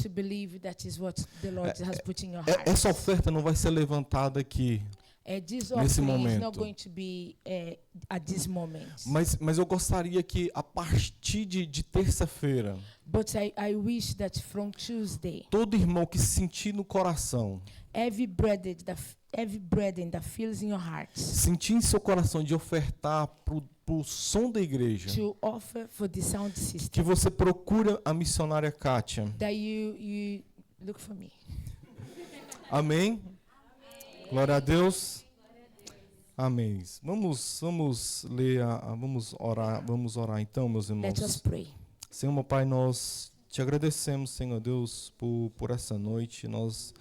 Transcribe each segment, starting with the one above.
to believe that is what the Lord has put in your heart. Essa oferta não vai ser levantada aqui. This nesse offering is momento. not going to be at this moment. Mas eu gostaria que a partir de terça-feira, But I wish that from Tuesday, todo irmão que sentir no coração, every burden that feels in your heart, sentir em seu coração de ofertar pro som da igreja, to offer for the sound system, que você procura a missionária Kátia. that you look for me. Amém? Glória a Deus. Amém. Vamos ler, vamos orar então, meus irmãos. Let us pray. Senhor, meu Pai, nós te agradecemos, Senhor Deus, por essa noite. Nós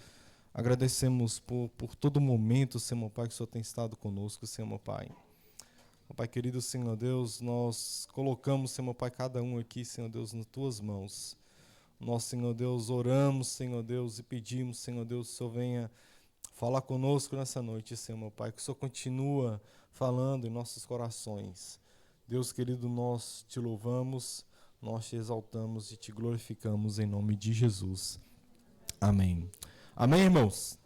agradecemos por todo momento, Senhor, meu Pai, que o Senhor tem estado conosco, Senhor, meu Pai. Meu Pai querido, Senhor Deus, nós colocamos, Senhor, meu Pai, cada um aqui, Senhor Deus, nas tuas mãos. Nós, Senhor Deus, oramos, Senhor Deus, e pedimos, Senhor Deus, que o Senhor venha falar conosco nessa noite, Senhor, meu Pai, que o Senhor continua falando em nossos corações. Deus querido, nós te louvamos, nós te exaltamos e te glorificamos em nome de Jesus. Amém. Amém, irmãos?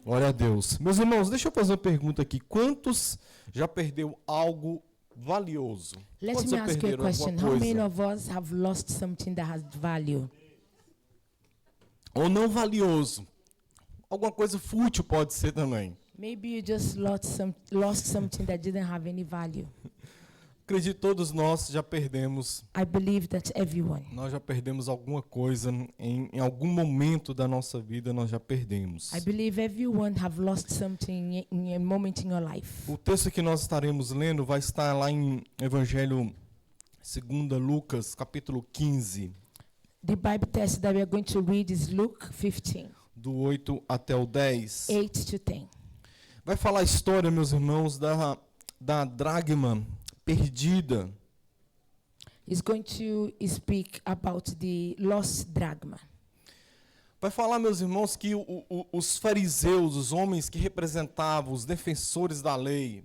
Glória a Deus. Meus irmãos, deixa eu fazer uma pergunta aqui. Quantos já perdeu algo valioso? Let Quantos me já ask you a perderam question. alguma How many coisa? of us have lost something that has value? Ou não valioso? Alguma coisa fútil pode ser também. Maybe you just lost something that didn't have any value. Acredito que todos nós já perdemos. I believe that everyone. Nós já perdemos alguma coisa em algum momento da nossa vida, nós já perdemos. I believe everyone have lost something in a moment in your life. O texto que nós estaremos lendo vai estar lá em Evangelho segundo Lucas, capítulo 15, The Bible text that we are going to read is Luke 15, do 8 até o 10. 8 to 10. Vai falar a história, meus irmãos, da dracma perdida. Is going to speak about the lost drachma. Vai falar, meus irmãos, que os fariseus, os homens que representavam, os defensores da lei,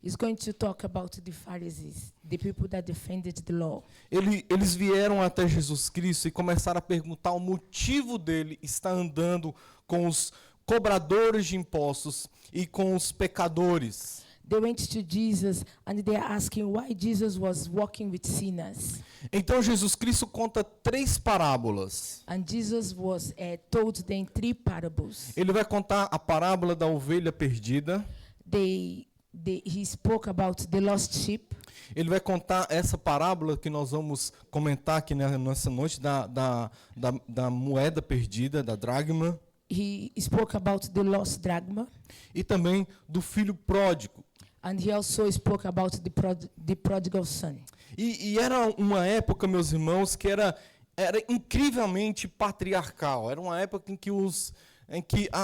Is going to talk about the Pharisees, the people that defended the law. eles vieram até Jesus Cristo e começaram a perguntar o motivo dele estar andando com os cobradores de impostos e com os pecadores. They went to Jesus and they are asking why Jesus was walking with sinners. Então Jesus Cristo conta 3 parábolas. And Jesus was told them 3 parables. Ele vai contar a parábola da ovelha perdida. He spoke about the lost sheep. Ele vai contar essa parábola que nós vamos comentar aqui nessa noite da moeda perdida, da dracma. He spoke about the lost drachma. E também do filho pródigo. And he also spoke about the prodigal son. E era uma época, meus irmãos, que era incrivelmente patriarcal. Era uma época em que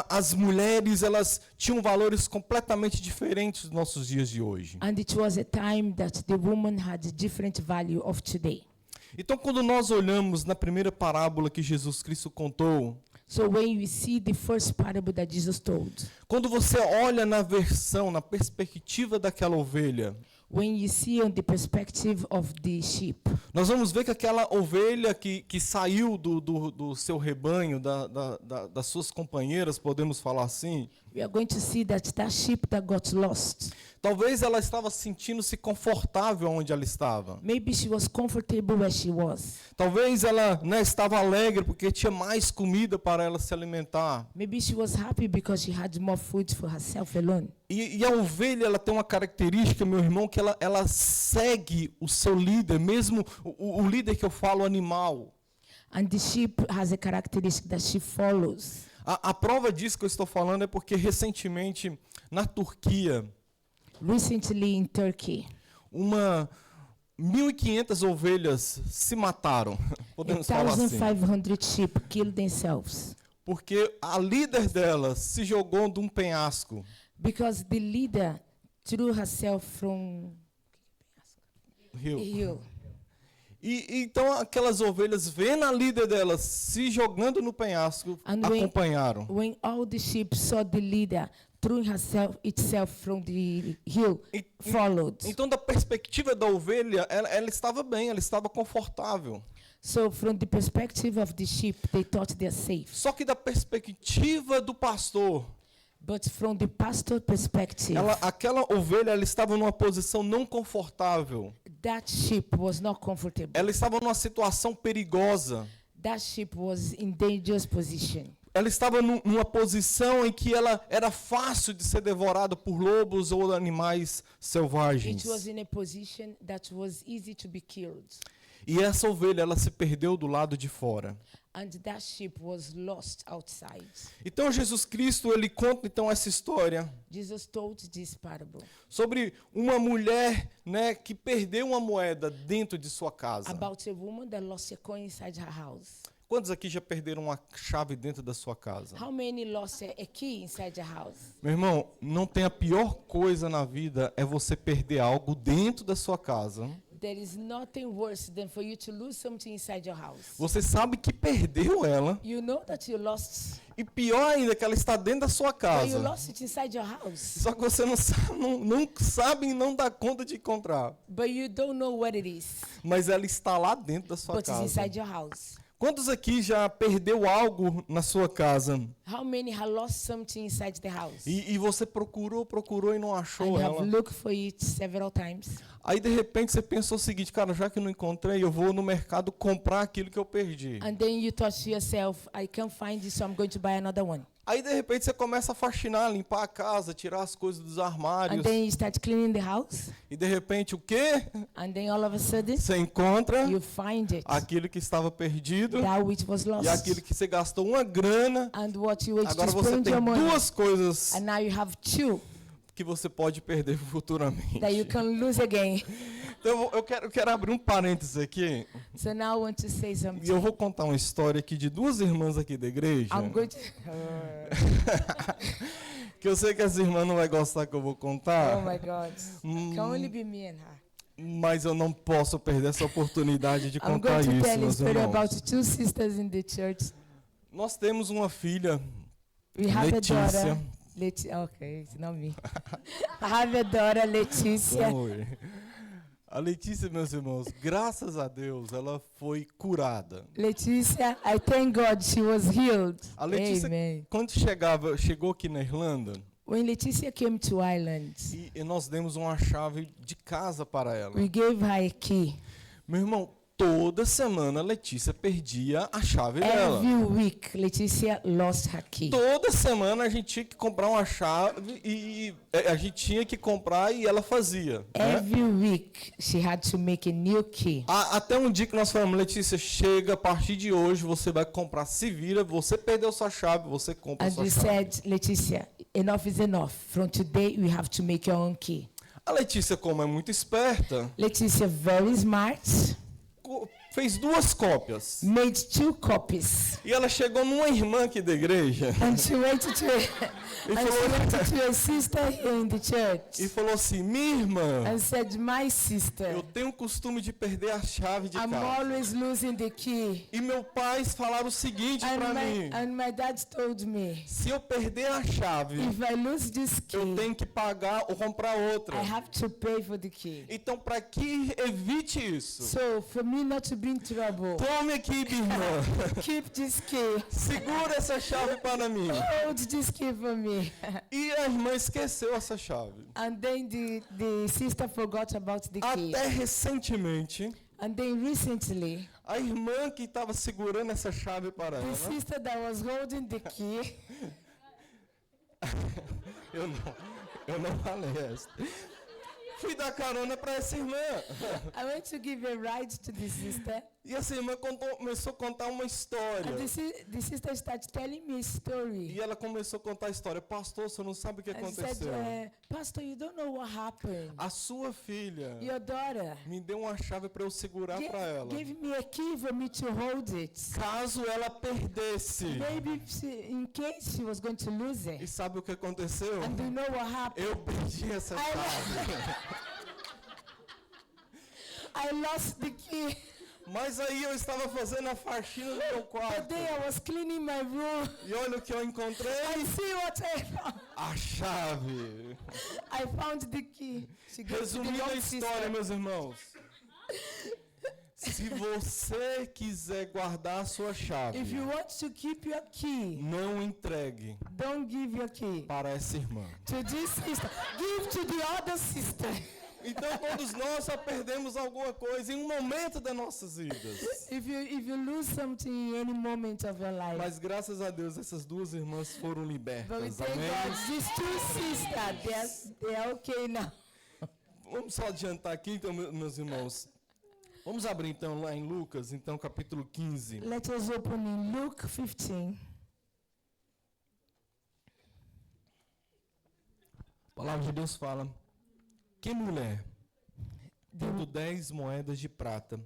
as mulheres elas tinham valores completamente diferentes dos nossos dias de hoje. And it was a time that the woman had a different value of today. Então, quando nós olhamos na primeira parábola que Jesus Cristo contou, So when you see the first parable that Jesus told, quando você olha na perspectiva daquela ovelha, when you see on the perspective of the sheep, nós vamos ver que aquela ovelha que saiu do seu rebanho, das suas companheiras, podemos falar assim, we are going to see that sheep that got lost, talvez ela estava sentindo-se confortável onde ela estava. maybe she was comfortable where she was. Talvez ela estava alegre porque tinha mais comida para ela se alimentar. Maybe she was happy because she had more food for herself alone. E a ovelha ela tem uma característica, meu irmão, que ela segue o seu líder, mesmo o líder que eu falo, animal. And the sheep has a characteristic that she follows. A prova disso que eu estou falando é porque recentemente na Turquia, Recently in Turkey, 1.500 ovelhas se mataram, podemos falar assim. 1,500 sheep killed themselves Porque a líder delas se jogou de um penhasco. because the leader threw herself from a hill. E então aquelas ovelhas, vendo a líder delas se jogando no penhasco, And acompanharam. When all the sheep saw the leader throwing itself from the hill, followed. Então, da perspectiva da ovelha, ela estava bem, ela estava confortável. So from the perspective of the sheep, they thought they're safe. Só que da perspectiva do pastor, But from the pastor perspective, aquela ovelha, ela estava numa posição não confortável. that sheep was not comfortable. Ela estava numa situação perigosa. That sheep was in dangerous position. Ela estava numa posição em que ela era fácil de ser devorada por lobos ou animais selvagens. It was in a position that was easy to be killed. E essa ovelha, ela se perdeu do lado de fora. And that sheep was lost outside. Então Jesus Cristo, ele conta então essa história Jesus told this parable sobre uma mulher, né, que perdeu uma moeda dentro de sua casa. about a woman that lost a coin inside her house. Quantos aqui já perderam uma chave dentro da sua casa? How many lost a key inside the house? Meu irmão, não tem a pior coisa na vida é você perder algo dentro da sua casa. There is nothing worse than for you to lose something inside your house. Você sabe que perdeu ela. You know that you lost, E pior ainda, que ela está dentro da sua but you casa. lost it inside your house. Só que você não sabe e não dá conta de encontrar. But you don't know what it is, Mas ela está lá dentro da sua but it's casa. inside your house. Quantos aqui já perdeu algo na sua casa? How many have lost something inside the house? E você procurou e não And achou you have ela. looked for it several times. Aí de repente você pensou o seguinte, cara, já que não encontrei, eu vou no mercado comprar aquilo que eu perdi. And then you thought to yourself, I can't find it, so I'm going to buy another one. Aí de repente você começa a faxinar, limpar a casa, tirar as coisas dos armários. And then you start cleaning the house. E de repente o quê? And then all of a sudden, Você encontra you find it. aquilo que estava perdido That which was e aquilo lost. que você gastou uma grana. And what you were to Agora você spend tem your money. duas coisas And now you have two que você pode perder futuramente. that you can lose again. Então eu quero abrir um parênteses aqui So now I want to say e something. eu vou contar uma história aqui de duas irmãs aqui da igreja. I'm going to. Que eu sei que essa irmã não vai gostar que eu vou contar. Oh my God. Can only be me and her. Mas eu não posso perder essa oportunidade de I'm contar going to isso, tell a meus story irmãos. about two sisters in the church. Nós temos uma filha, We have Letícia. a daughter. Okay, it's not me. I have a daughter, Leticia. Oi. A Letícia, meus irmãos, graças a Deus, ela foi curada. Leticia, I thank God she was healed. A Letícia, Amen. quando chegou aqui na Irlanda, When Leticia came to Ireland, e nós demos uma chave de casa para ela. we gave her a key. Meu irmão, toda semana a Letícia perdia a chave dela. Every week, Leticia lost her key. Toda semana a gente tinha que comprar uma chave e a gente tinha que comprar e ela fazia. Né? Every week, she had to make a new key. Até um dia que nós falamos, Letícia, chega, a partir de hoje você vai comprar, se vira, você perdeu sua chave, você compra And sua we chave. said, Leticia, enough is enough. From today, we have to make your own key. A Letícia, como é muito esperta, Leticia, very smart, fez duas cópias. made two copies. E ela chegou numa irmã aqui da igreja And she went to a sister here in the church e falou assim, minha irmã, and said, my sister, eu tenho o costume de perder a chave de I'm casa. always losing the key. E meu pai falaram o seguinte para mim, And my dad told me, se eu perder a chave, if I lose this eu key, tenho que pagar ou comprar outra. I have to pay for the key. Então, para que evite isso, So for me not to be in trouble, tome aqui, minha irmã, keep this key. segura essa chave para mim. Hold this key for me. E a irmã esqueceu essa chave. And then the sister forgot about the key. Até recentemente, And then recently, a irmã que estava segurando essa chave para the ela, sister that was holding the key, eu não falei essa. Fui dar carona para essa irmã. I went to give a ride to the sister. E essa irmã começou a contar uma história. And the sister started telling me a story. E ela começou a contar a história. Pastor, você não sabe o que And said, aconteceu. Pastor, you don't know what happened. A sua filha Your daughter me deu uma chave para eu segurar para ela. gave me a key for me to hold it. Caso ela perdesse. Maybe in case she was going to lose E it. sabe o que aconteceu? And do you know what happened? Eu perdi essa chave. I lost the key. Mas aí eu estava fazendo a faxina no meu The quarto. day I was cleaning my room, E olha o que eu encontrei. and see what I found. A chave. I found the key. She gave to the Resumindo a young história, sister. meus irmãos. Se você quiser guardar a sua chave, If you want to keep your key, não entregue don't give your key para essa irmã. to this sister. Give to the other sister. Então todos nós já perdemos alguma coisa em um momento das nossas vidas. If you lose something in any moment of your life. Mas graças a Deus essas duas irmãs foram But we libertas. thank Amém? God, these two sisters, they're okay now. Vamos só adiantar aqui então, meus irmãos. Vamos abrir então lá em Lucas, então capítulo 15. Let us open in Luke 15. A palavra de Deus fala: que mulher, tendo 10 moedas de prata,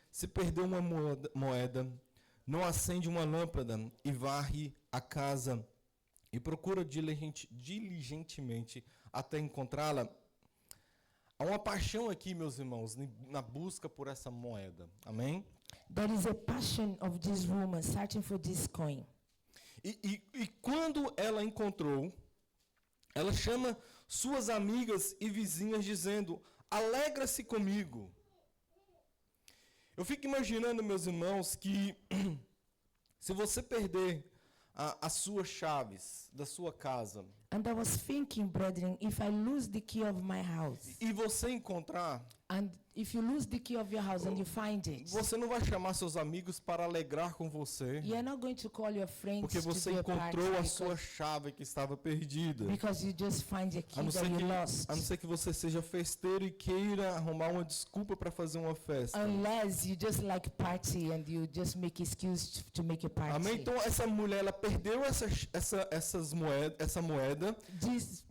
se perdeu uma moeda, não acende uma lâmpada e varre a casa e procura diligentemente até encontrá-la? Há uma paixão aqui, meus irmãos, na busca por essa moeda. Amém? There is a passion of this woman searching for this coin. E quando ela encontrou, ela chama suas amigas e vizinhas dizendo: alegra-se comigo. Eu fico imaginando, meus irmãos, que se você perder as suas chaves da sua casa And I was thinking, brethren, if I lose the key of my house, e você encontrar, and if you lose the key of your house and you find it, você não vai chamar seus amigos para alegrar com você, you're not going to call your friends porque to você do a party encontrou a sua chave que estava perdida. because you just find a A key não, that you lost. a não ser que você seja festeiro e queira arrumar uma desculpa para fazer uma festa. Unless you just like party and you just make excuse to make a party. Amém? Então essa mulher, ela perdeu essa moeda,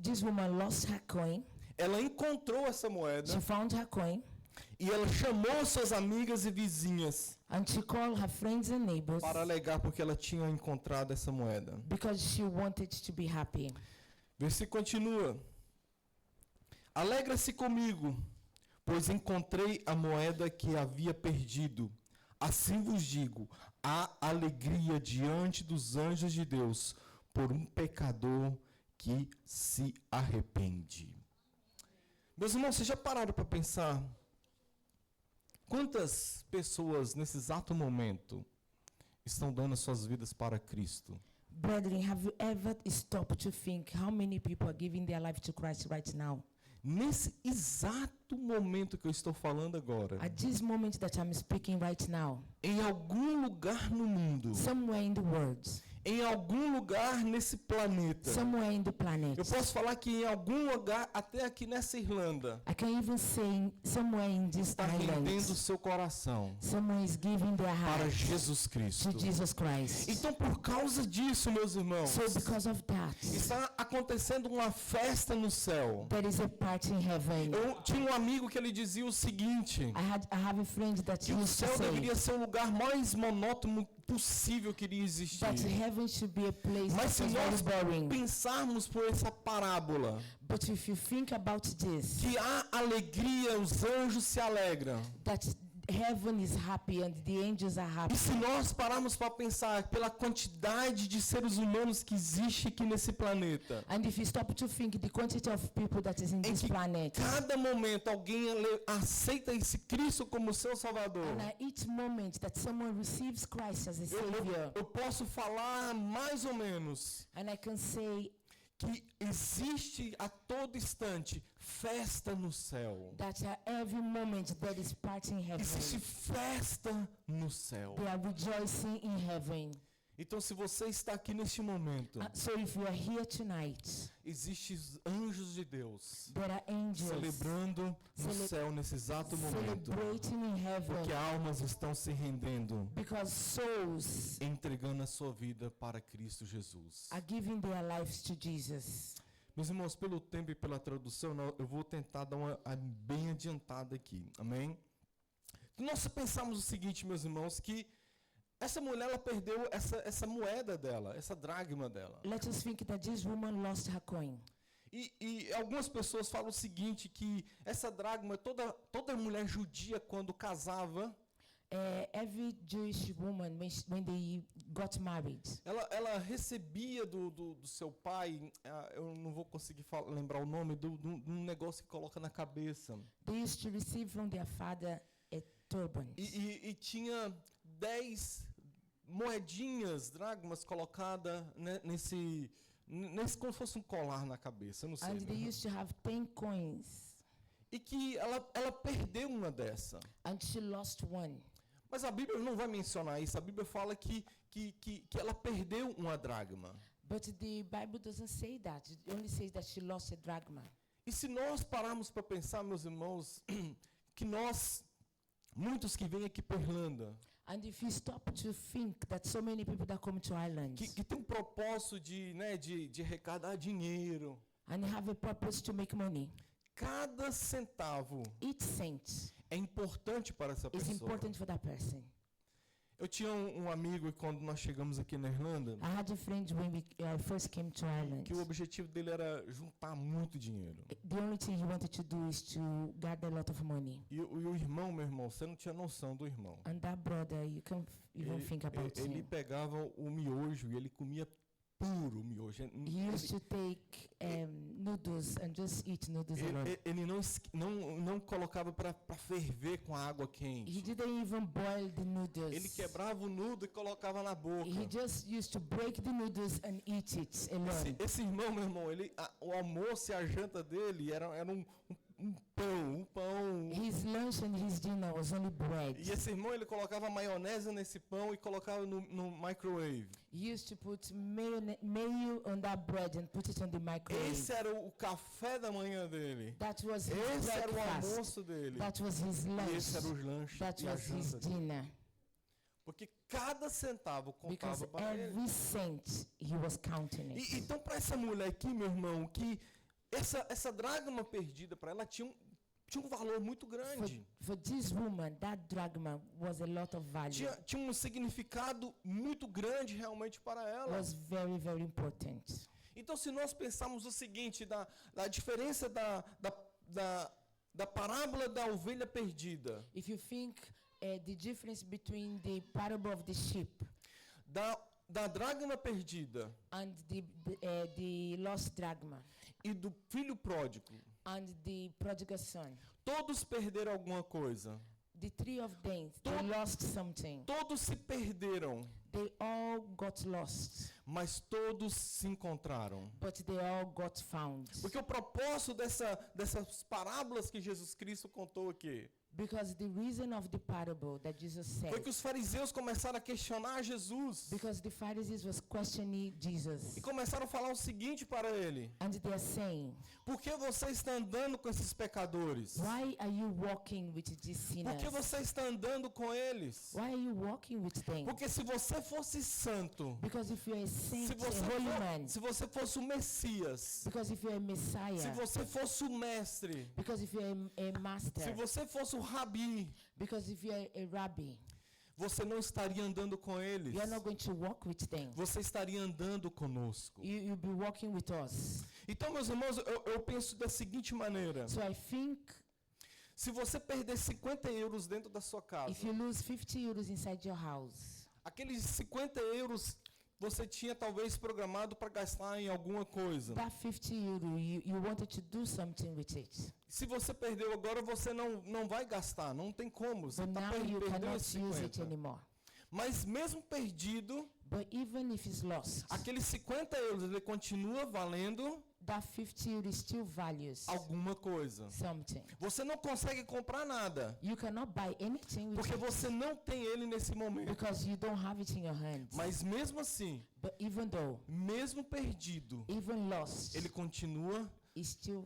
This woman lost her coin. ela encontrou essa moeda She found her coin e ela chamou suas amigas e vizinhas and she called her friends and neighbors para alegar porque ela tinha encontrado essa moeda. because she wanted to be happy. Versículo continua: alegra-se comigo, pois encontrei a moeda que havia perdido. Assim vos digo, há alegria diante dos anjos de Deus por um pecador que se arrepende. Meus irmãos, vocês já pararam para pensar quantas pessoas nesse exato momento estão dando as suas vidas para Cristo? Brethren, have you ever stopped to think how many people are giving their life to Christ right now? Nesse exato momento que eu estou falando agora, At this moment that I'm speaking right now, em algum lugar no mundo, somewhere in the world, em algum lugar nesse planeta, somewhere in the planet, eu posso falar que em algum lugar, até aqui nessa Irlanda, I can even say somewhere in this está rendendo o island, seu coração someone is giving their para heart Jesus Cristo. to Jesus Christ. Então, por causa disso, meus irmãos, So because of that, está acontecendo uma festa no céu. there is a party in heaven. Eu tinha um amigo que ele dizia o seguinte: I have a friend that que o used to céu say deveria ser o lugar mais monótono possível que iria existir. that heaven should be a place Mas that se is nós very boring. pensarmos por essa parábola, But if you think about this, que há alegria, os anjos se alegram. that heaven is happy and the angels are happy. E se nós pararmos para pensar pela quantidade de seres humanos que existe aqui nesse planeta, And if you stop to think the quantity of people that is in em this que planet, cada momento alguém aceita esse Cristo como seu Salvador, and at each moment that someone receives Christ as a Savior, eu posso falar mais ou menos and I can say que existe a todo instante festa no céu. that at every moment there is party in Existe heaven. festa no céu. They are rejoicing in heaven. Então, se você está aqui neste momento, So if you are here tonight, existem os anjos de Deus there are angels celebrando no céu nesse exato momento, celebrating in heaven porque almas estão se rendendo, because souls entregando a sua vida para Cristo Jesus. are giving their lives to Jesus. Meus irmãos, pelo tempo e pela tradução, eu vou tentar dar uma bem adiantada aqui, amém? Nós pensamos o seguinte, meus irmãos, que essa mulher, ela perdeu essa moeda dela, essa dracma dela. Let us think that this woman lost her coin. E algumas pessoas falam o seguinte, que essa dracma, toda mulher judia, quando casava, Every Jewish woman, when they got married, ela recebia do seu pai, eu não vou conseguir lembrar o nome, de um negócio que coloca na cabeça. they used to receive from their father a turbans. E tinha 10 moedinhas, dracmas, colocadas nesse como se fosse um colar na cabeça, eu não sei. And they used to have 10 coins. E que ela perdeu uma dessa. And she lost one. Mas a Bíblia não vai mencionar isso. A Bíblia fala que ela perdeu uma dracma. But the Bible doesn't say that. It only says that she lost a drachma. E se nós pararmos para pensar, meus irmãos, que muitos que vêm aqui para Irlanda, And if you stop to think that so many people that come to Ireland que tem um propósito de arrecadar dinheiro, and have a purpose to make money, cada centavo each cent é importante para essa is pessoa. important for that person. Eu tinha um amigo, quando nós chegamos aqui na Irlanda, I had a friend when we first came to Ireland. que o objetivo dele era juntar muito dinheiro. The only thing he wanted to do is to gather a lot of money. E o irmão, meu irmão, você não tinha noção do irmão. And that brother, you can't even think about Ele him. pegava o miojo e ele comia puro o miojo. He used to take noodles and just eat noodles alone. Ele não colocava para ferver com a água He quente. didn't even boil the noodles. Ele quebrava o nudo e colocava na boca. He just used to break the noodles and eat it alone. Esse irmão, meu irmão, o almoço e a janta dele era um pão. His lunch and his dinner was only bread. E esse irmão, ele colocava maionese nesse pão e colocava no microwave. He used to put mayo on that bread and put it on the microwave. Esse era o café da manhã dele. That was his Esse era o breakfast. almoço dele. That was his E lunch. esse era os lanches That e a was his janta dele. dinner. Porque cada centavo Because contava para ele. every cent he was counting it. Então, para essa mulher aqui, meu irmão, que essa dracma perdida para ela tinha um valor muito grande. For this woman, that drachma was a lot of value. Tinha um significado muito grande realmente para ela. Was very, very important. Então, se nós pensarmos o seguinte, da diferença da parábola da ovelha perdida, If you think the difference between the parable of the sheep da dracma perdida and the lost drachma e do filho pródigo, and the prodigal son, todos perderam alguma coisa. the three of them, they lost something. Todos se perderam, They all got lost, mas todos se encontraram. but they all got found. Porque o propósito dessas parábolas que Jesus Cristo contou aqui Because the reason of the parable that Jesus foi said, que os fariseus começaram a questionar Jesus because the Pharisees was questioning Jesus, e começaram a falar o seguinte para ele: and they are saying, por que você está andando com esses pecadores? why are you walking with these Por sinners? que você está andando com eles? Why are you walking with them? Porque se você fosse santo, Because if you're a saint, se a holy man, você fosse o Messias, because if you're a se Messiah, você fosse o mestre, because if you're a se master, você fosse o rabi, because if you're a rabbi, você não estaria andando com eles. you're not going to walk with them. Você estaria andando conosco. You'll be walking with us. Então, meus irmãos, eu penso da seguinte maneira: So I think se você perder 50 euros dentro da sua casa, if you lose 50 euros inside your house, aqueles 50 euros você tinha talvez programado para gastar em alguma coisa. that 50 euro, you wanted to do something with it. Se você perdeu agora, você não vai gastar, não tem como. Você But tá now you perdeu cannot esses use it 50. anymore. Mas mesmo perdido, But even if it's lost, aqueles 50 euros ele continua valendo that 50 euro still values alguma coisa. something. Você não consegue comprar nada, You cannot buy anything with porque it você não tem ele nesse momento. because you don't have it in your hands. Mas mesmo assim, But even though, mesmo perdido, even lost, ele continua it still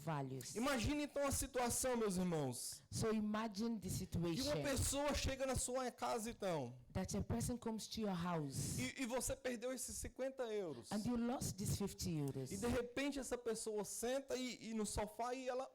values. Imagine então a situação, meus irmãos. So imagine the Que uma situation pessoa chega na sua casa então, that a person comes to your house e você perdeu esses 50 euros. and you lost these 50 euros. E de repente essa pessoa senta e no sofá e ela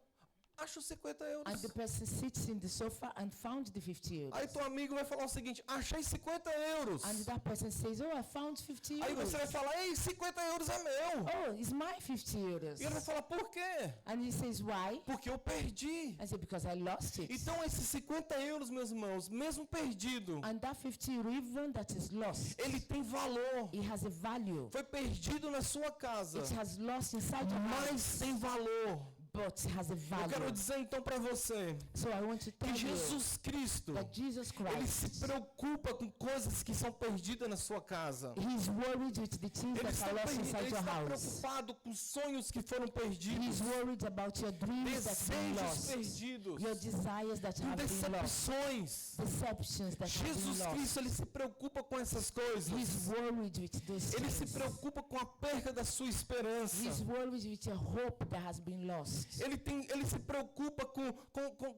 acha os 50 euros. And the person sits in the sofa and found the 50 euros. Aí teu amigo vai falar o seguinte: achei 50 euros. And that person says, oh, I found 50 Aí euros. você vai falar: ei, 50 euros é meu. Oh, it's my 50 euros. E ele vai falar: por quê? And he says, why? Porque eu perdi. I say, because I lost it. Então esses 50 euros, meus irmãos, mesmo perdido, And that 50 euro, even that is lost, ele tem valor. it has a value. Foi perdido na sua casa, It has lost inside your mas house, tem valor. but has a Eu value. quero dizer então para você So I want to que tell you Jesus Cristo, that Jesus ele se Christ, preocupa com coisas que são perdidas na sua casa. He's worried with the things Ele that está, are lost inside ele your está house. preocupado com sonhos que foram perdidos, He's worried about your dreams that have been desejos lost, perdidos, your desires that com have been lost, decepções. deceptions that have Jesus been lost. Cristo, ele se preocupa com essas He's coisas. worried with those Ele se things. preocupa com a perda da sua He's esperança. worried with your hope that has been lost. Ele se preocupa com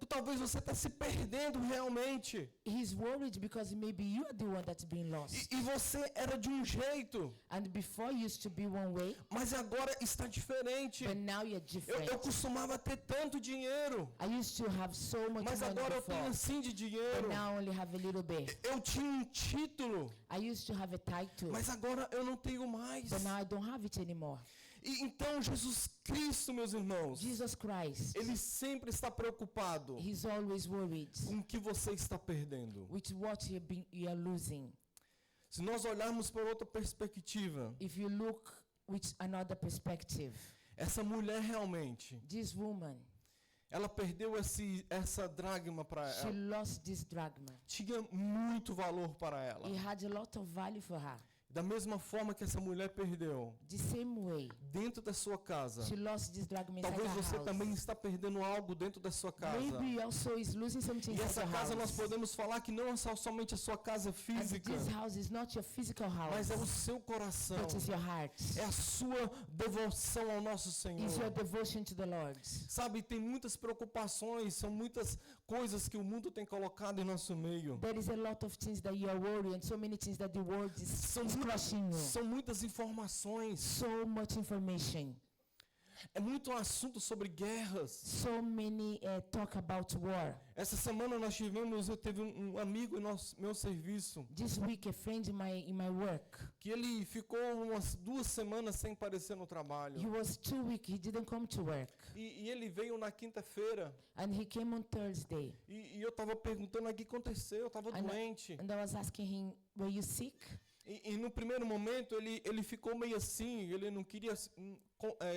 talvez você está se perdendo realmente. He's worried because maybe you are the one that's been lost. E você era de um jeito, And before used to be one way, mas agora está diferente. but now you're Eu different. costumava ter tanto dinheiro, I used to have so much mas money agora eu tenho before, assim de but dinheiro. now I only have a little bit. Eu tinha um título, I used to have a title, mas agora eu não tenho mais. but now I don't have it anymore. E então Jesus Cristo, meus irmãos, Jesus Christ, ele sempre está preocupado He's always worried com o que você está perdendo. with what you're losing. Se nós olharmos por outra perspectiva, If you look with another perspective, essa mulher realmente, this woman, ela perdeu essa dracma para she ela. lost this drachma. Tinha muito valor para ela. It had a lot of value for her. Da mesma forma que essa mulher perdeu The same way, dentro da sua casa, she lost this drachma inside talvez her você também house. está perdendo algo dentro da sua casa. Maybe you also is losing something E inside essa your casa nós house. podemos falar que não é somente a sua casa And física, this house is not your physical mas house, é o seu coração. but is your heart. É a sua devoção ao nosso Is your Senhor. devotion to the Lord. Sabe, tem muitas preocupações, são muitas coisas que o mundo tem colocado em nosso meio. There is a lot of things that you are worrying, and so many things that the world is crushing you. São muitas informações. So much information. É muito assunto sobre guerras. So many talk about war. Essa semana eu teve um amigo em meu serviço This week, a friend in my work, que ele ficou umas 2 semanas sem aparecer no trabalho. he was 2 weeks, he didn't come to work. E ele veio na quinta-feira And he came on Thursday. e eu estava perguntando o que aconteceu, eu estava doente. And I was asking him, were you sick? E no primeiro momento ele ficou meio assim, ele não queria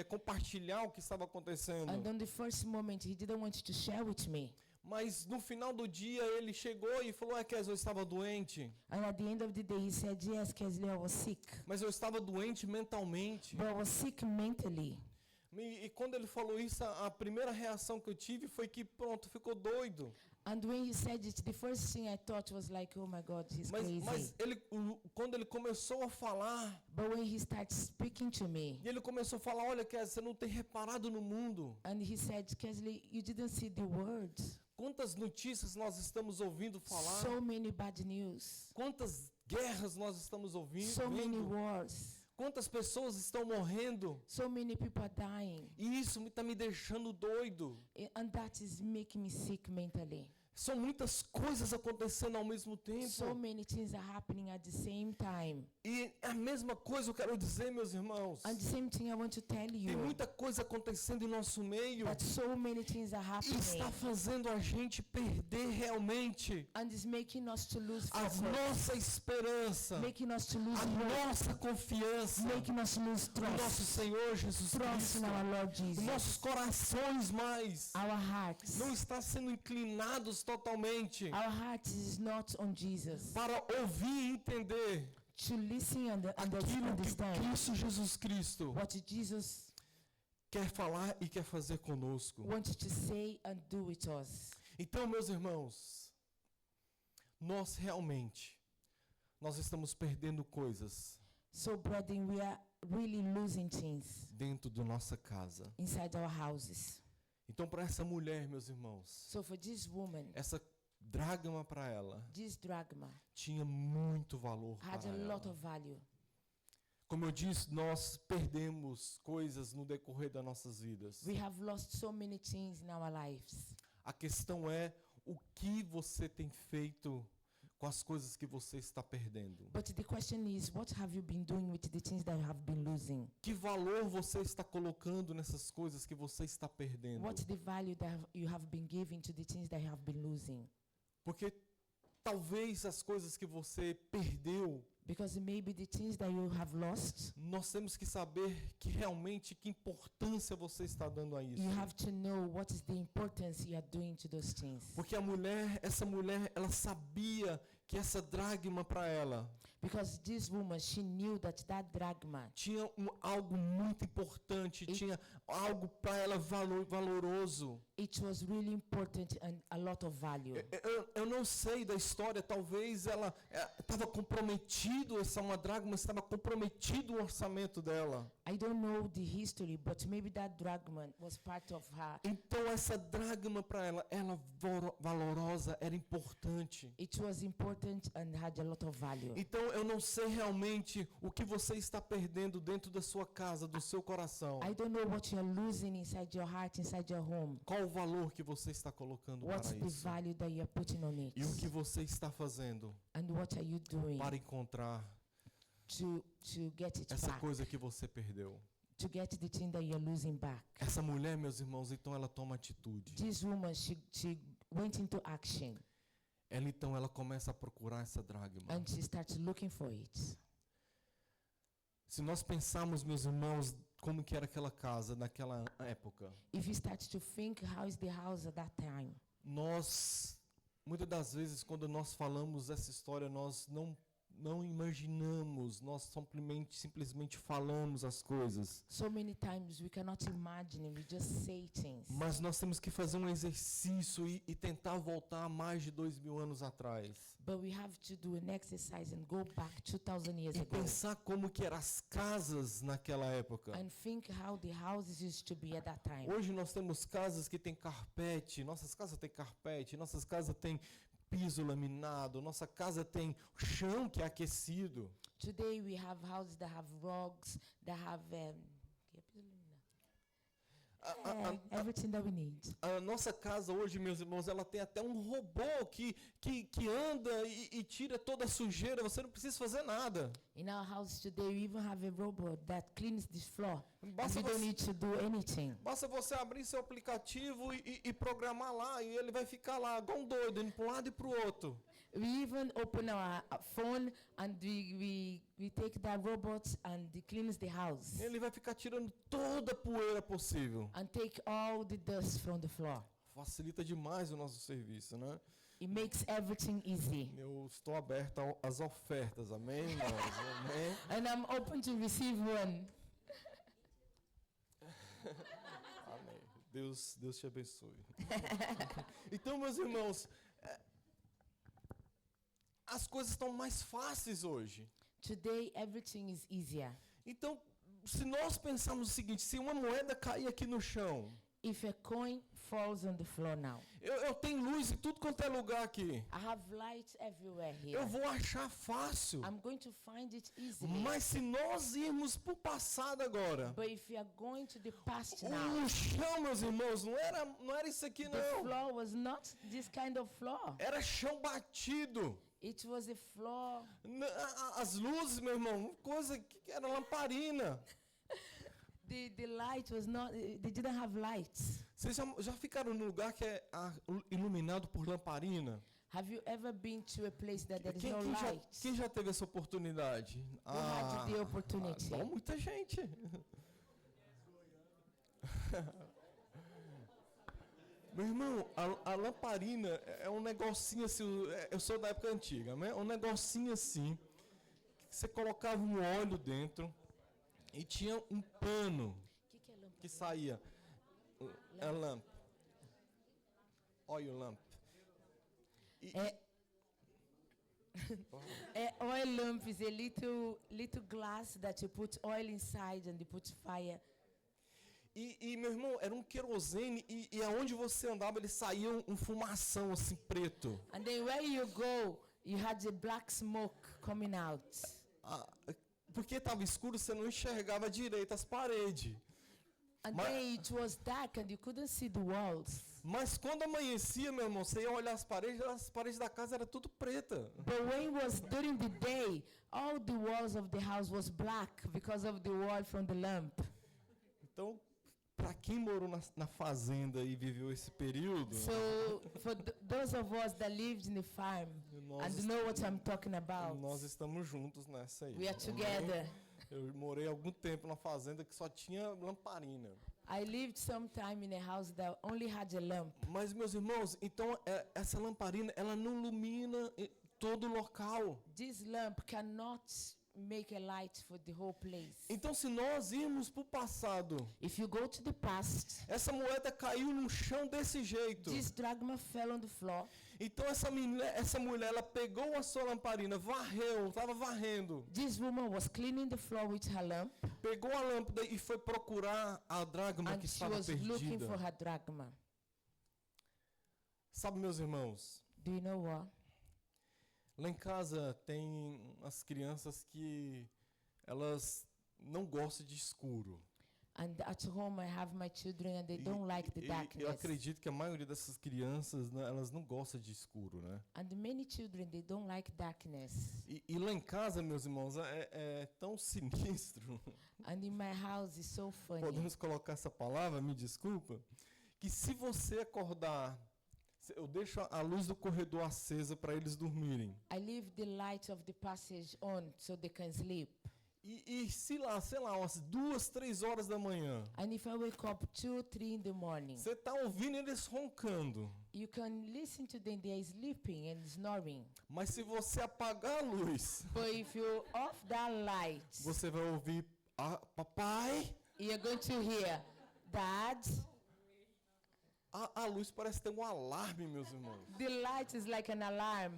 compartilhar o que estava acontecendo. And on the first moment, he didn't want to share with me. Mas no final do dia ele chegou e falou: Kesley, eu estava doente. And at the end of the day, he said, yes, Kesley, I was sick. Mas eu estava doente mentalmente. But I was sick mentally. E quando ele falou isso, a primeira reação que eu tive foi que pronto, ficou doido. And when he said it, the first thing I thought was like, oh my God, he's crazy. Mas quando ele começou a falar, But when he started speaking to me, e ele começou a falar: olha, Kesley, você não tem reparado no mundo. and he said, Kesley, you didn't see the words. Quantas notícias nós estamos ouvindo falar? So many bad news. Quantas guerras nós estamos ouvindo? So many wars. Quantas pessoas estão morrendo? So many people are dying. E isso está me deixando doido. And that is making me sick mentally. São muitas coisas acontecendo ao mesmo tempo. So many things are happening at the same time. E a mesma coisa eu quero dizer, meus irmãos. And the same thing I want to tell Tem you, muita coisa acontecendo em nosso meio that so many things are e happening. está fazendo a gente perder realmente And it's making us to lose a focus. nossa esperança, Making us to lose a hope. nossa confiança Making us lose no nosso trust. Senhor Jesus Trust Cristo. in our Lord Os Jesus. nossos corações mais Our hearts. não estão sendo inclinados totalmente Our hearts is not on Jesus. para ouvir e entender To listen and aquilo que understand Cristo Jesus Cristo what Jesus quer falar e quer fazer conosco. wants to say and do with us. Então, meus irmãos, nós realmente estamos perdendo coisas So, brethren, we are really losing things dentro da nossa casa. inside our houses. Então, para essa mulher, meus irmãos, So for this woman, essa dracma para ela this drachma tinha muito valor had para a lot ela. of value. Como eu disse, nós perdemos coisas no decorrer das nossas vidas. We have lost so many things in our lives. A questão é o que você tem feito com as coisas que você está perdendo. But the question is, what have you been doing with the things that you have been losing? Que valor você está colocando nessas coisas que você está perdendo? What's the value that you have been giving to the things that you have been losing? Porque talvez as coisas que você perdeu Because maybe the things that you have lost, nós temos que saber que realmente que importância você está dando a isso. you have to know what is the importance you are doing to those things. Porque essa mulher, ela sabia que essa dracma para ela Because this woman, she knew that drachma, tinha algo muito importante, tinha algo para ela valoroso. it was really important and a lot of value. Eu não sei da história, talvez ela estava comprometido, uma dracma estava comprometido o orçamento dela. I don't know the history, but maybe that drachma was part of her. Então essa dracma para ela valorosa, era importante. It was important and had a lot of value. Então eu não sei realmente o que você está perdendo dentro da sua casa, do seu coração. I don't know what you're losing inside your heart, inside your home. Qual o valor que você está colocando What's para the isso? value that you're putting on it? E o que você está fazendo And what are you doing para encontrar to get it essa back? coisa que você perdeu? To get the thing that you're losing back. Essa mulher, meus irmãos, então ela toma atitude. This woman, she went into action Ela começa a procurar essa dracma. and she starts looking for it. Se nós pensarmos, meus irmãos, como que era aquela casa naquela época, If you start to think, how is the house at that time? nós, muitas das vezes, quando nós falamos essa história, nós não imaginamos, nós simplesmente falamos as coisas. So many times we cannot imagine, we just say things. Mas nós temos que fazer um exercício e tentar voltar a mais de 2000 anos atrás. But we have to do an exercise and go back 2,000 years E ago pensar como que eram as casas naquela época. and think how the houses used to be at that time. Hoje nós temos casas que têm carpete, nossas casas têm carpete, nossas casas têm piso laminado, nossa casa tem chão que é aquecido. Today we have houses that have rugs, that have everything that we need. A nossa casa hoje, meus irmãos, ela tem até um robô que anda e tira toda a sujeira, você não precisa fazer nada. In our house today, we even have a robot that cleans this floor. Basta And we don't você- need to do anything. Basta você abrir seu aplicativo e programar lá, e ele vai ficar lá, igual um doido, indo para um lado e para o outro. We even open our phone and we take that robot and it cleans the house Ele vai ficar tirando toda a poeira possível. and take all the dust from the floor. Facilita demais o nosso serviço, né? It makes everything easy. Eu estou aberto às ofertas, amém, irmãos? Amém? And I'm open to receive one. Amém. Deus te abençoe. Então, meus irmãos, as coisas estão mais fáceis hoje. Today, everything is easier. Então, se nós pensarmos o seguinte, se uma moeda cair aqui no chão, If a coin falls on the floor now, eu tenho luz em tudo quanto é lugar aqui. I have light everywhere here. Eu vou achar fácil. I'm going to find it easily. Mas se nós irmos para o passado agora, But if you are going to the past now, o chão, meus irmãos, não era isso aqui, the não. floor was not this kind of floor. Era chão batido. It was a floor. As luzes, meu irmão, coisa que era lamparina. The light was not, they didn't have lights. Vocês já ficaram num lugar que é iluminado por lamparina? Have you ever been to a place that there is Quem, no quem, já, light? quem já teve essa oportunidade? had the opportunity? Bom, muita gente. Meu irmão, a lamparina é um negocinho assim, eu sou da época antiga, né? Um negocinho assim, que você colocava um óleo dentro e tinha um pano Que é lâmpada? que saía. É lamp. Oil lamp. Oil lamp is a little glass that you put oil inside and you put fire. E meu irmão, era um querosene e aonde você andava ele saía um fumação assim preto. And then where you go, you had the black smoke coming out. Porque estava escuro, você não enxergava direito as paredes. And then it was dark and you couldn't see the walls. Mas quando amanhecia, meu irmão, você ia olhar as paredes da casa era tudo preta. But when it was during the day, all the walls of the house was black because of the oil from the lamp. Então, para quem morou na fazenda e viveu esse período, So for those of us that lived in the farm nós, and know what I'm talking about, nós estamos juntos nessa aí. we are together. Eu morei algum tempo na fazenda que só tinha lamparina. I lived some time in a house that only had a lamp. Mas, meus irmãos, então essa lamparina, ela não ilumina todo o local. This lamp cannot make a light for the whole place. Então, se nós irmos para o passado, If you go to the past, essa moeda caiu no chão desse jeito. this drachma fell on the floor. Então, essa mulher, ela pegou a sua lamparina, estava varrendo, This woman was cleaning the floor with her lamp, pegou a lâmpada e foi procurar a dracma and que she estava was looking for perdida. her drachma. Sabe, meus irmãos, Do you know what? lá em casa tem as crianças que elas não gostam de escuro. And at home I have my children and they don't like the Eu darkness. acredito que a maioria dessas crianças, né, elas não gostam de escuro, né? And many children, they don't like darkness. E lá em casa, meus irmãos, é tão sinistro. And in my house it's so funny. Podemos colocar essa palavra, me desculpa, que se você acordar, eu deixo a luz do corredor acesa para eles dormirem. I leave the light of the passage on so they can sleep. E se lá, sei lá, umas 2, 3 horas da manhã, And if I wake up 2, 3 in the morning, você está ouvindo eles roncando. you can listen to them, they are sleeping and snoring. Mas se você apagar a luz, But if you off that light, você vai ouvir, papai, you're going to hear, Dad. a luz parece ter um alarme, meus irmãos. The light is like an alarm.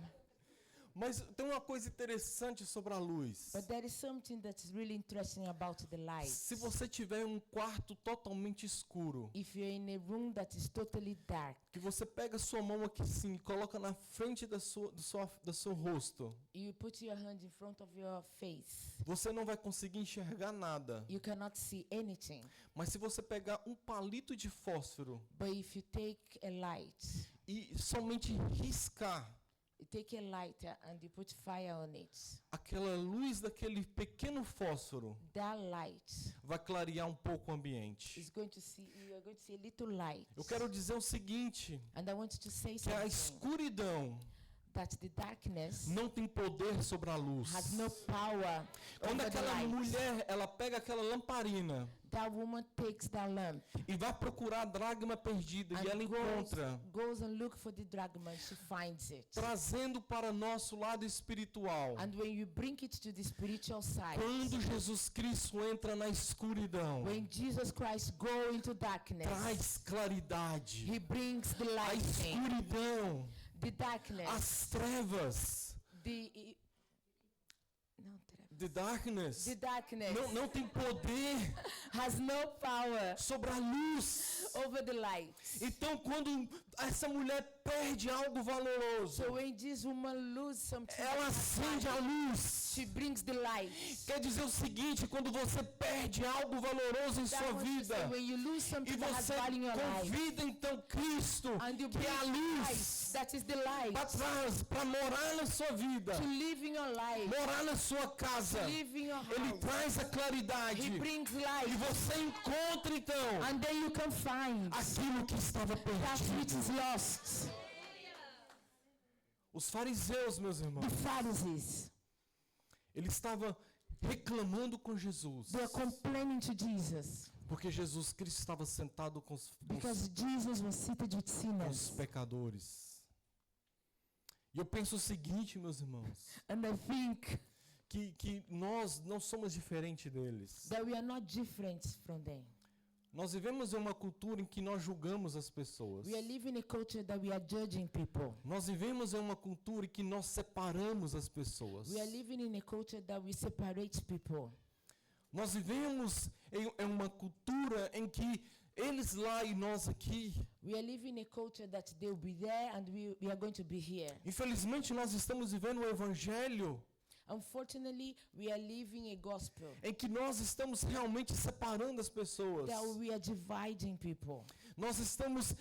Mas tem uma coisa interessante sobre a luz. But there is something that is really interesting about the light. Se você tiver um quarto totalmente escuro, If you're in a room that is totally dark, que você pega a sua mão aqui assim, coloca na frente do seu rosto, you put your hand in front of your face, você não vai conseguir enxergar nada. you cannot see anything. Mas se você pegar um palito de fósforo But if you take a light, e somente riscar, you take a lighter and you put fire on it, aquela luz daquele pequeno fósforo that light vai clarear um pouco o ambiente. is going to see, you are going to see a little light. Eu quero dizer o seguinte, And I want you to say que a something, escuridão that the darkness não tem poder sobre a luz. has no power Quando over the aquela light. mulher, ela pega aquela lamparina That woman takes that lamp e vai procurar a dracma perdida e ela and encontra, goes and look for the drachma, she finds it. trazendo para nosso lado espiritual. And when you bring it to the spiritual side, Quando Jesus Cristo entra na escuridão, when Jesus Christ go into darkness, traz claridade. he brings the A light in. escuridão, The darkness, as trevas, the the darkness, darkness não tem poder has no power sobre a luz. over the light. Então, quando essa mulher perde algo valoroso, So when this woman loses something, ela acende a luz. she brings the light. Quer dizer o seguinte, quando você perde algo valoroso em That sua wants to say, vida, when you lose e something that has você value in your life, convida então Cristo, and you que bring é a light, luz, that is the light, para trás, para morar na sua vida, to live in your life, morar na sua casa, live in your ele house. traz a claridade. He brings E light, você encontra então and then you can find aquilo que estava that which is perdido. lost. Os fariseus, meus irmãos, The Pharisees, ele estava reclamando com Jesus, they are complaining to Jesus porque Jesus Cristo estava sentado com os because Jesus was seated with sinners. pecadores. E eu penso o seguinte, meus irmãos, And I think que nós não somos diferentes deles. that we are not different from them. Nós vivemos em uma cultura em que nós julgamos as pessoas. We are living a culture that we are judging people. Nós vivemos em uma cultura em que nós separamos as pessoas. We are living in a culture that we separate people. Nós vivemos em uma cultura em que eles lá e nós aqui. We are living a culture that they will be there and we are going to be here. Infelizmente, nós estamos vivendo um evangelho Unfortunately, we are living a gospel em que nós estamos realmente separando as pessoas. that we are dividing people. Nós estamos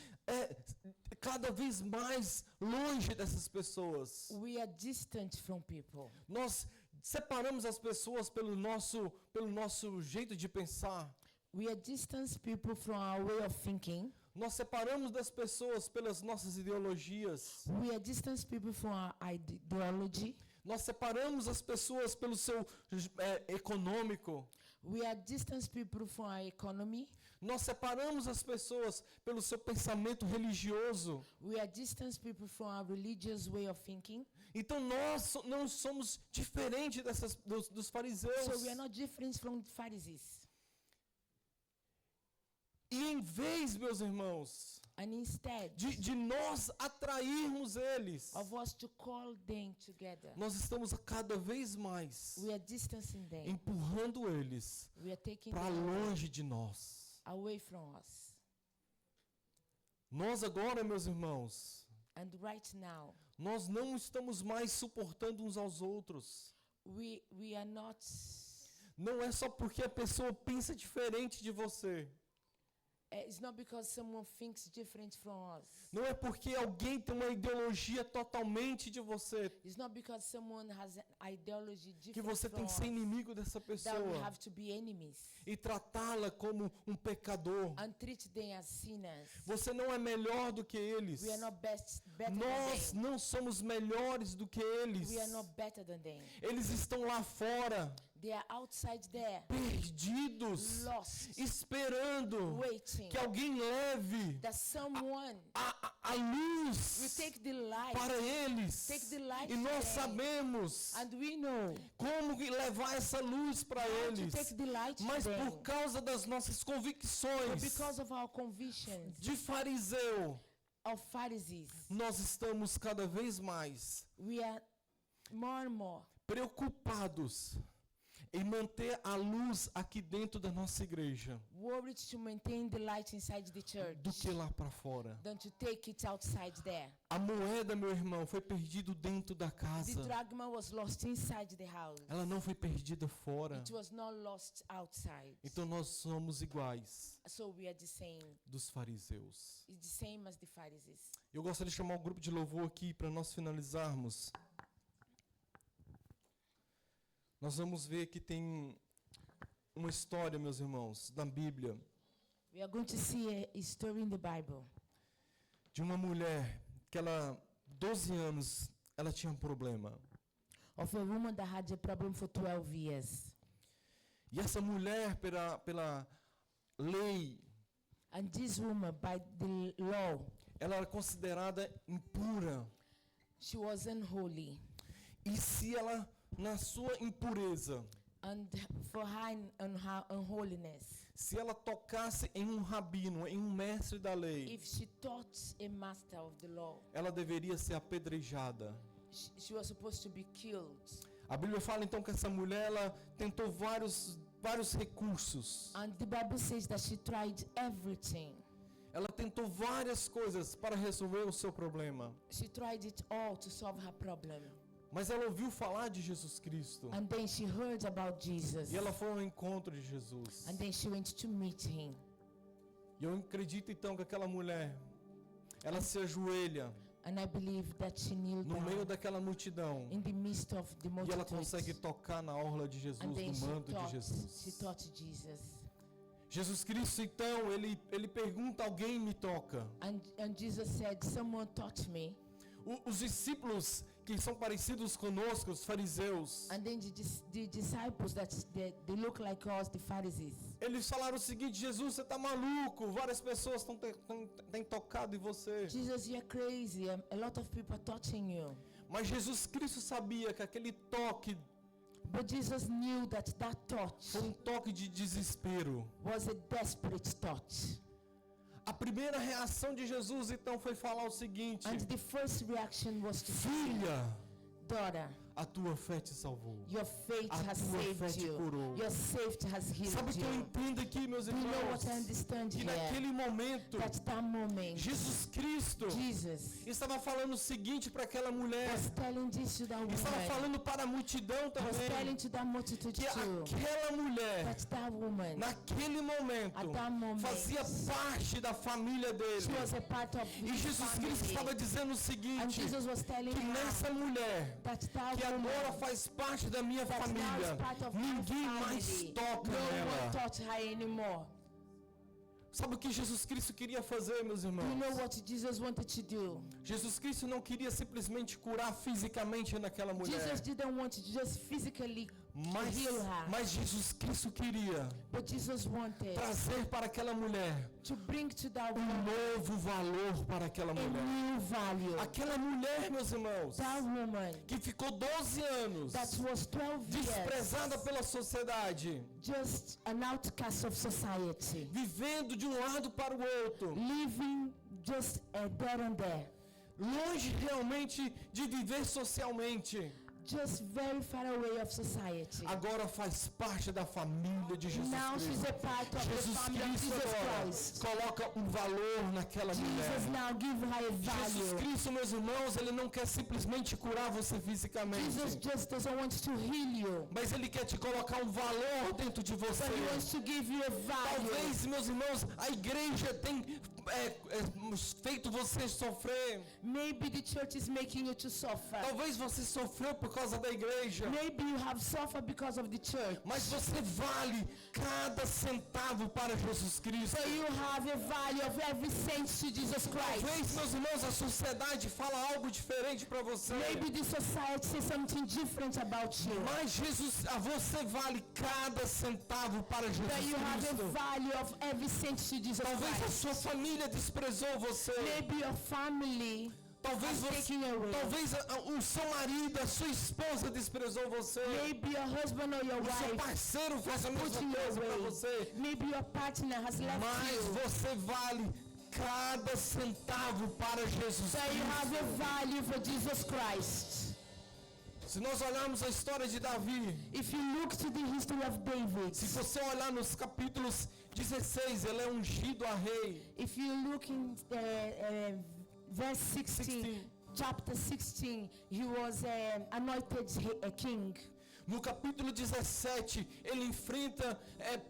cada vez mais longe dessas pessoas. We are distant from people. Nós separamos as pessoas pelo nosso jeito de pensar. We are distance people from our way of thinking. Nós separamos das pessoas pelas nossas ideologias. We are distance people from our ideology. Nós separamos as pessoas pelo seu econômico. We are distance people from our economy. Nós separamos as pessoas pelo seu pensamento religioso. We are distance people from our religious way of thinking. Então nós não somos diferentes dos fariseus. So we are not different from the Pharisees. E em vez, meus irmãos, And instead de nós atrairmos eles, of us to call them together, nós estamos a cada vez mais we are distancing them. empurrando eles We are taking para them longe de nós. away from us. Nós agora, meus irmãos, And right now, nós não estamos mais suportando uns aos outros. we are not. Não é só porque a pessoa pensa diferente de você. It's not because someone thinks different from us. Não é porque alguém tem uma ideologia totalmente de você It's not because someone has an ideology que different você from tem que ser us inimigo dessa that we pessoa have to be enemies e tratá-la como um pecador. and treat them as sinners. Você não é melhor do que eles. We are not better Nós than them. não somos melhores do que eles. We are not better than them. Eles estão lá fora, They are outside there, perdidos, lost, esperando waiting que alguém leve that someone a will luz take the light. para eles. Take the light E nós today. sabemos And we know como levar essa luz para how to eles. take the light Mas to them. por causa das nossas But convicções because of our convictions de fariseu, of Pharisees, nós estamos cada vez mais we are more and more preocupados em manter a luz aqui dentro da nossa igreja worried to maintain the light inside the church do que lá para fora. than to take it outside there. A moeda, meu irmão, foi perdida dentro da The casa. drachma was lost inside the house. Ela não foi perdida fora. It was not lost outside. Então nós somos iguais So we are the same. dos fariseus. It's the same as the Pharisees. Eu gostaria de chamar o grupo de louvor aqui para nós finalizarmos. Nós vamos ver que tem uma história, meus irmãos, da Bíblia, We are going to see a story in the Bible de uma mulher que ela, 12 anos, ela tinha um problema. of a woman that had a problem for 12 years. E essa mulher, pela lei, And this woman, by the law, ela era considerada impura. she was unholy. E se ela, na sua impureza, And for her unholiness, se ela tocasse em um rabino, em um mestre da lei, if she taught a master of the law, ela deveria ser apedrejada. she was supposed to be killed. A Bíblia fala então que essa mulher, ela tentou vários recursos. And the Bible says that she tried everything. Ela tentou várias coisas para resolver o seu problema. She tried it all to solve her problem. Mas ela ouviu falar de Jesus Cristo. And then she heard about Jesus. E ela foi ao encontro de Jesus. And then she went to meet him. E eu acredito então que aquela mulher, ela se ajoelha And I believe that she kneeled no meio down daquela multidão. in the midst of the E ela multitude. consegue tocar na orla de Jesus, And then no manto de she Jesus. taught Jesus. Jesus Cristo então, ele pergunta: alguém me toca? And Jesus said, someone taught me. Os discípulos que são parecidos conosco, os fariseus, And then the disciples that they look like us, the Pharisees. eles falaram o seguinte: Jesus, você está maluco, várias pessoas têm tocado em você. Jesus, you're crazy. A lot of people are touching you. Mas Jesus Cristo sabia que aquele toque But Jesus knew that touch foi um toque de desespero. was a desperate touch. A primeira reação de Jesus então foi falar o seguinte: And the first reaction was to say, filha, daughter, a tua fé te salvou. your faith A has tua fé saved te you. curou. Your faith has healed Sabe o que eu you. entendo aqui, meus Do you know irmãos? what I understand Que here? naquele momento, That moment, Jesus Cristo Jesus estava falando o seguinte para aquela mulher, was telling this to that estava woman. falando para a multidão Was também, telling to that multitude que too. aquela mulher, That woman, naquele momento, at that moment, fazia parte da família dele. she was a part of E his Jesus Cristo estava family. dizendo o And seguinte: Jesus was telling que her nessa mulher, that que agora woman, faz parte da minha that now família, is part of my ninguém mais family. toca No one nela. touch her anymore. Sabe o que Jesus Cristo queria fazer, meus irmãos? You know what Jesus wanted to do? Jesus Cristo não queria simplesmente curar fisicamente naquela mulher. Jesus didn't want to just physically heal her. Mas Jesus Cristo queria But Jesus wanted trazer para aquela mulher to bring to that um woman novo valor para aquela a mulher. new value. Aquela mulher, meus irmãos, That woman que ficou 12 anos that was 12 desprezada years, pela sociedade, just an outcast of society, vivendo de um lado para o outro, living just there and there, longe realmente de viver socialmente, just very far away of society. agora faz parte da família de Jesus Now she's Cristo. a part of the Jesus family of Cristo Jesus agora Christ. coloca um valor naquela Jesus mulher. now give her a Jesus value. Cristo, meus irmãos, Ele não quer simplesmente curar você fisicamente, Jesus just doesn't want to heal you, mas Ele quer te colocar um valor dentro de você. but he wants to give you a value. Talvez, meus irmãos, a igreja tem feito você sofrer. Maybe the church is making you to suffer. Talvez você sofreu por causa da igreja. Maybe you have suffered because of the church. Mas você vale cada centavo para Jesus Cristo. So you have a value of every cent to Jesus Talvez, Christ. meus irmãos, a sociedade fala algo diferente para você. Maybe the society says something different about you. Mas você vale cada centavo para But Jesus you have a Cristo. value of every cent to Jesus Talvez a Christ. sua família desprezou você. Maybe your family Talvez has taken away. talvez o seu marido, a sua esposa desprezou você. Maybe your husband or your O seu wife parceiro faz a put mesma you coisa para away. você. Maybe your partner has left Mas you. você vale cada centavo para Jesus So you have Cristo. a value for Jesus Christ. Se nós olharmos a história de Davi, If you look to the history of David, se você olhar nos capítulos 16, ele é ungido a rei. if you look in verse 16, chapter 16, he was anointed a king. No capítulo 17, ele enfrenta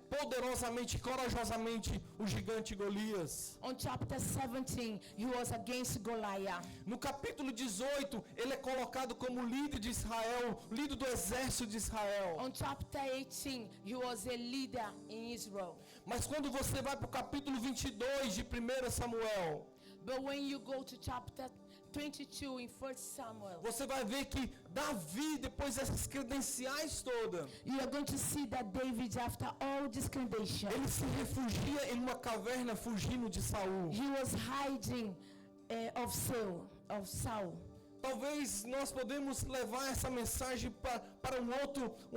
poderosamente, corajosamente o gigante Golias. On chapter 17, he was against Goliath. No capítulo 18, ele é colocado como líder de Israel, líder do exército de Israel. On chapter 18, he was a leader in Israel. Mas quando você vai para o capítulo 22 de 1 Samuel, But when you go to chapter 22 in 1 Samuel, você vai ver que Davi, depois dessas credenciais todas, you are going to see that David, after all this condition, ele se refugia em uma caverna fugindo de Saul. he was hiding of Saul. Talvez nós podemos levar essa mensagem para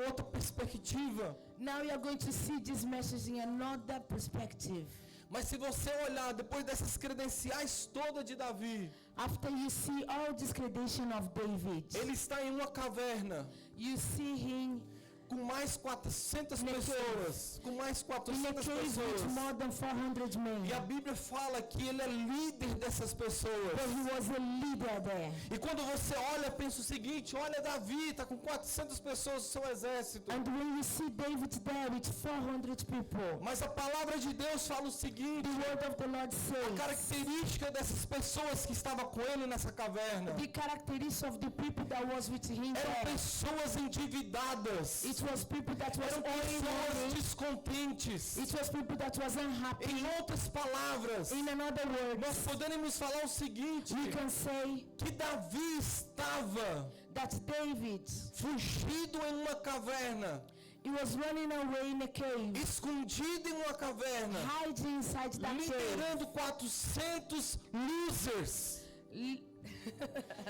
outra perspectiva. Now you are going to see this message in another perspective. Mas se você olhar depois dessas credenciais todas de Davi, After you see all this credential of David, ele está em uma caverna you see him com mais 400 In a cave. pessoas, com mais in a 400 cave with pessoas. more than 400 men. E a Bíblia fala que ele é líder dessas pessoas. But he was a leader there. E quando você olha, pensa o seguinte, olha Davi, está com 400 pessoas no seu exército. And when you see David there with 400 people, Mas a palavra de Deus fala o seguinte, the word of the Lord a says, característica dessas pessoas que estavam com ele nessa caverna, the characteristics of the people that was with him eram there, pessoas endividadas, it was people that was eram owing pessoas money, descontentes. it was people that was unhappy. Em outras palavras, In another word, nós podemos falar o seguinte, we can say que Davi estava that David, fugido em uma caverna, he was running away in a cave, escondido em uma caverna, hiding inside that cave, liderando 400 losers,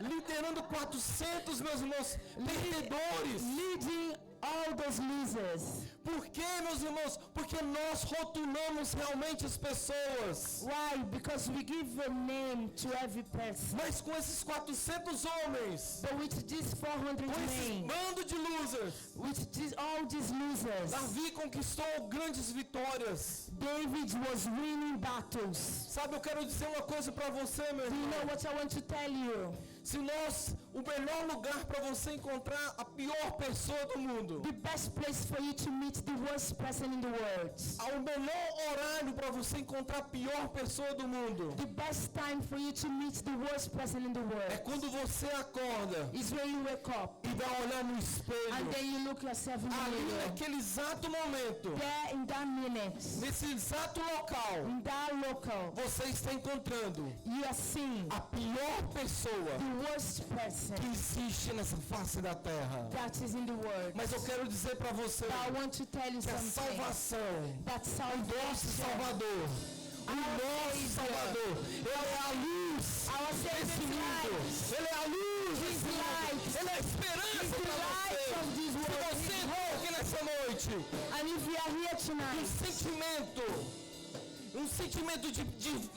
liderando 400, meus irmãos, perdedores. leading all those losers. Por quê, meus irmãos? Porque nós rotulamos realmente as pessoas. Why? Because we give a name to every person. Mas com esses 400 homens, But with these 400 com esse men, bando de losers, with all these losers, Davi conquistou grandes vitórias. David was winning battles. Sabe, eu quero dizer uma coisa para você, meu Do you know irmão. what I want to tell you? Se nós o melhor lugar para você encontrar a pior pessoa do mundo. The best place for you to meet the worst person in the world. O melhor horário para você encontrar a pior pessoa do mundo. The best time for you to meet the worst person in the É world quando você acorda is when you wake up e dá uma olhar no and espelho. then you look yourself in the Ali mirror. naquele exato momento, There in that minute, nesse exato local, in that local, você está encontrando you are seeing a pior pessoa the worst person que existe nessa face da terra. that is in the world. Mas eu quero dizer para você But I want to tell you que a something. salvação, That nosso salvation, Salvador, o nosso Salvador, Ele é a luz our desse Savior's mundo. light, Ele é a luz desse light. mundo. Ele é a esperança the para light of this você. Se world. você entrou aqui nessa noite, And if you are here tonight, um sentimento de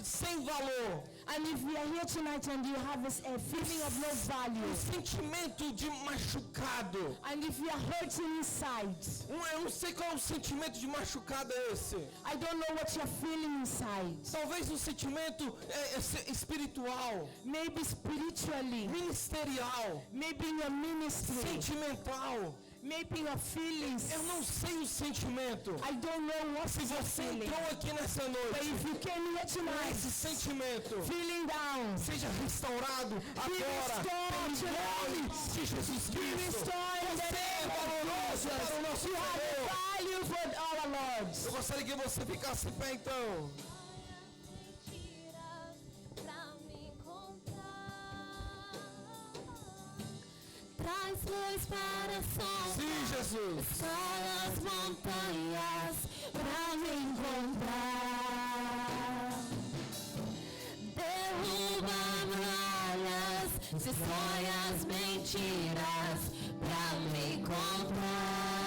sem valor, and if you are here tonight and you have a feeling of no value, sentimento de machucado, and if you are hurting inside, eu não sei qual é o sentimento de machucado é esse. I don't know what you're feeling inside. Talvez um sentimento espiritual, Maybe spiritually, ministerial, maybe in your ministry, sentimental. maybe in your feelings. Eu não sei o sentimento. I don't know what Se is your você feeling. entrou aqui nessa But noite if you came here com tonight esse sentimento, feeling down, seja restaurado agora restored pelo nome de Jesus be Cristo. restored in the Você é name of valoroso para o Jesus. nosso You have Senhor. a value for our Lord. Eu gostaria que você ficasse em pé então. Traz luz para a sombra, Sim, Jesus. escala as montanhas pra me encontrar. Derruba muralhas, destrói as mentiras pra me encontrar.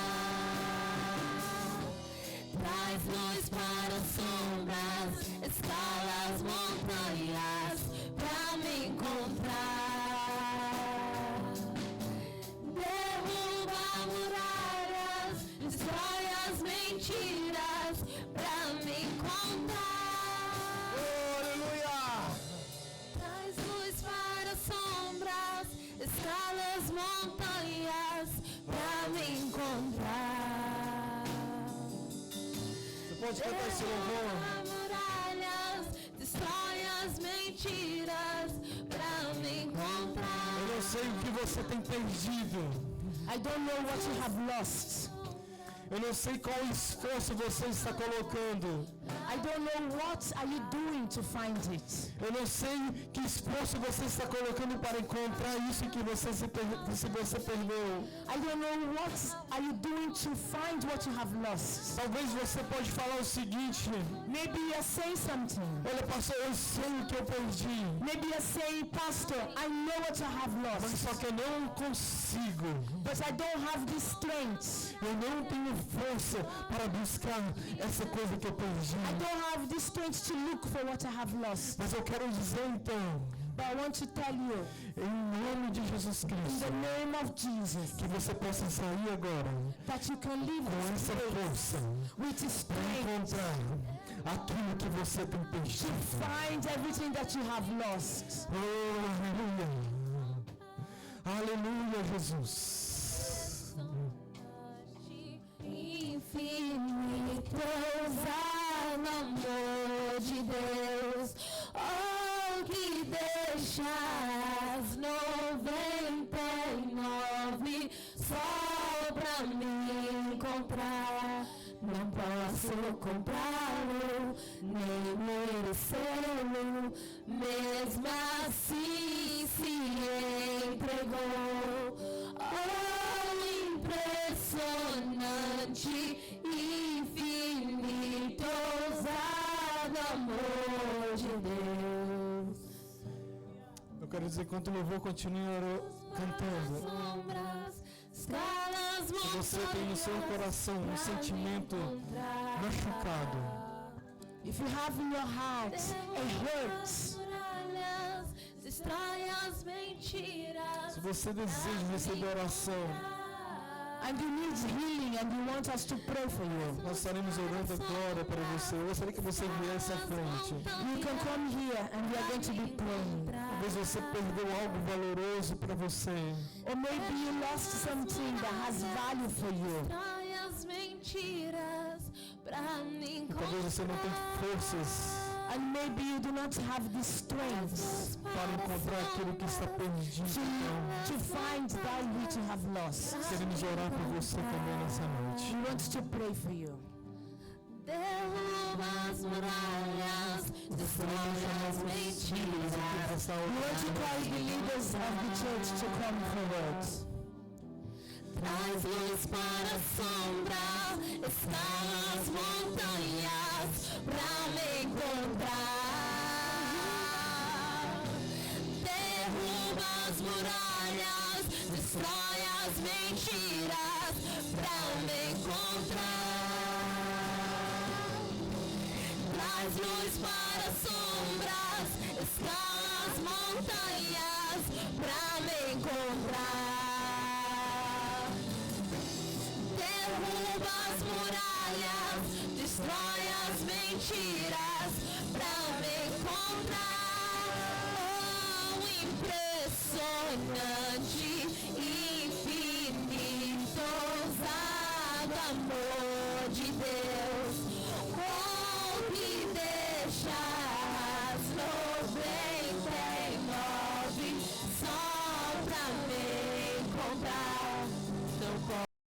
Traz luz para as sombras, escala as montanhas pra me encontrar. Derruba muralhas, destrói as mentiras pra me encontrar. Aleluia. Traz luz para as sombras, escala as montanhas pra me encontrar. Você pode cantar esse louvor. Derruba muralhas, destrói as mentiras pra me encontrar. Eu não sei o que você tem perdido. I don't know what you have lost. Eu não sei qual esforço você está colocando. I don't know what are you doing to find it. Eu não sei que esforço você está colocando para encontrar isso que você se você perdeu. I don't know what are you doing to find what you have lost. Talvez você pode falar o seguinte: Maybe you're saying something. olha, pastor, eu sei o que eu perdi, Maybe you're saying, Pastor, I know what I have mas lost, só que eu não consigo. but I don't have the strength. Eu não tenho força para buscar essa coisa que eu perdi. I don't have the strength to look for what I have lost. Mas eu quero dizer então, But I want to tell you, em nome de Jesus in Cristo, the name of Jesus, que você possa sair agora that you can live com essa força with para strength encontrar aquilo que você tem to perdido. find everything that you have lost. Oh, aleluia. Aleluia, Jesus. Infinitos ao amor de Deus, oh, que deixas 99 só pra me encontrar. Não posso comprá-lo, nem merecê-lo, mesmo assim se entregou. Oh, impressionante, infinito, ousado amor de Deus. Eu quero dizer, enquanto o louvor continua cantando, Sombras, escalas, se você tem no seu coração um sentimento machucado, If you have in your heart a hurt, muralhas, destrói as mentiras. se você deseja receber oração, and you need healing and you want us to pray for you, Nós estaremos orando agora para você. Eu gostaria que você viesse à frente. you can come here and we are going to be praying. Talvez você perdeu algo valoroso para você. Or maybe you lost something that has value for you. Destrói as mentiras pra me Talvez você não tenha forças And maybe you do not have the strength para encontrar aquilo que está perdido. to find that which you have lost. Queremos orar por você também nessa noite. We want to pray for you. derruba as muralhas, destrói as mentiras. We want to call the leaders of the church to come forward. Traz luz para a sombra, escala as montanhas pra me encontrar. Derruba as muralhas, destrói as mentiras pra me encontrar. Traz luz para as sombras, escala as montanhas pra me encontrar. Derruba as muralhas, destrói as mentiras pra me encontrar. Oh, impressionante, infinito, ousado amor.